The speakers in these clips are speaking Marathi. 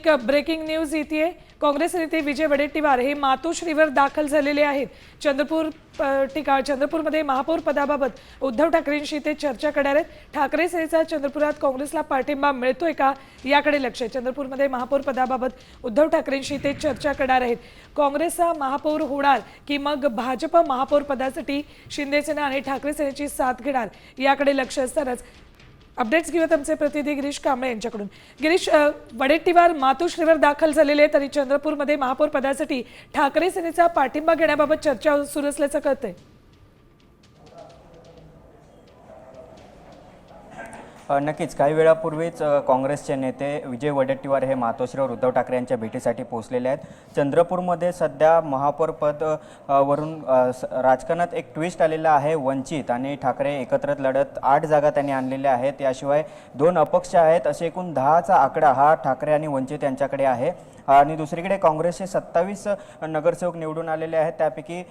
एक ब्रेकिंग न्यूज येते। काँग्रेस नेते विजय वडेट्टीवार हे मातोश्रीवर दाखल झालेले आहेत। चंद्रपूरमध्ये महापौर पदाबाबत उद्धव ठाकरेंशी ते चर्चा करणार आहेत। ठाकरे सेनेचा चंद्रपुरात काँग्रेसला पाठिंबा मिळतोय का याकडे लक्ष आहे। चंद्रपूरमध्ये महापौर पदाबाबत उद्धव ठाकरेंशी ते चर्चा करणार आहेत। काँग्रेसचा महापौर होणार की मग भाजप महापौर पदासाठी शिंदे सेना आणि ठाकरे सेनेची साथ घेणार याकडे लक्ष असतानाच अपडेट्स घेऊयात आमचे प्रतिनिधी गिरीश कांबळे यांच्याकडून। गिरीश, वडेट्टीवार मातोश्रीवर दाखल झालेले तरी चंद्रपूरमध्ये महापौर पदासाठी ठाकरे सेनेचा पाठिंबा घेण्याबाबत चर्चा सुरू असल्याचं कळतंय। नक्कीच काही वेळापूर्वीच काँग्रेसचे नेते विजय वडेट्टीवार हे मातोश्रीवर उद्धव ठाकरे यांच्या भेटीसाठी पोहोचलेले आहेत। चंद्रपूरमध्ये सध्या महापौर पद वरून राजकारणात एक ट्विस्ट आलेला आहे। वंचित आणि ठाकरे एकत्रित लढत 8 जागा त्यांनी आणलेल्या आहेत। याशिवाय 2 अपक्ष आहेत। असे एकूण 10चा आकडा हा ठाकरे आणि वंचित यांच्याकडे आहे। आणि दुसरीकडे काँग्रेसचे 27 नगरसेवक निवडून आलेले आहेत। त्यापैकी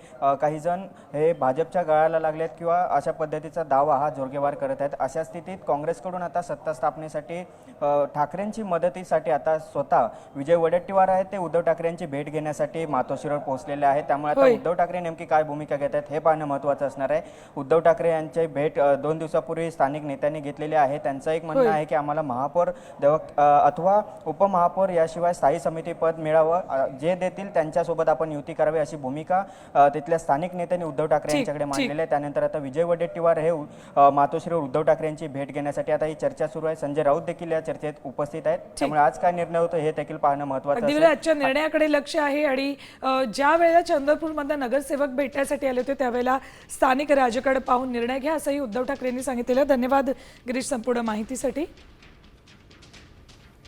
काही जण हे भाजपच्या गळाला लागलेत किंवा अशा पद्धतीचा दावा हा जोरगेवार करत आहेत। अशा स्थितीत काँग्रेसकडून आता सत्ता स्थापनेसाठी ठाकरेंची मदतीसाठी आता स्वतः विजय वडेट्टीवार आहेत ते उद्धव ठाकरेंची भेट घेण्यासाठी मातोश्रीवर पोहोचलेले आहेत। त्यामुळे आता उद्धव ठाकरे नेमकी काय भूमिका घेत आहेत हे पाहणं महत्त्वाचं असणार आहे। उद्धव ठाकरे यांची भेट 2 दिवसापूर्वी स्थानिक नेत्यांनी घेतलेली आहे। त्यांचं एक म्हणणं आहे की आम्हाला महापौर अथवा उपमहापौर याशिवाय स्थायी समिती पद मिळावं, जे देतील त्यांच्यासोबत आपण युती करावी अशी भूमिका तिथल्या स्थानिक नेत्यांनी उद्धव ठाकरे यांच्याकडे मांडलेली आहे। त्यानंतर आता विजय वडेट्टीवार हे मातोश्रीवर उद्धव ठाकरे यांची भेट घेण्यासाठी आता ही चर्चा सुरू आहे। संजय राऊत देखील या चर्चेत उपस्थित आहेत। त्यामुळे आज काय निर्णय होतो हे देखील पाहणं महत्त्वाचं आहे। आजच्या निर्णयाकडे लक्ष आहे आणि ज्या वेळेला चंद्रपूरमध्ये नगरसेवक भेटण्यासाठी आले होते त्यावेळेला स्थानिक राजकारण पाहून निर्णय घ्या असंही उद्धव ठाकरेंनी सांगितलेलं। धन्यवाद गिरीश संपूर्ण माहितीसाठी।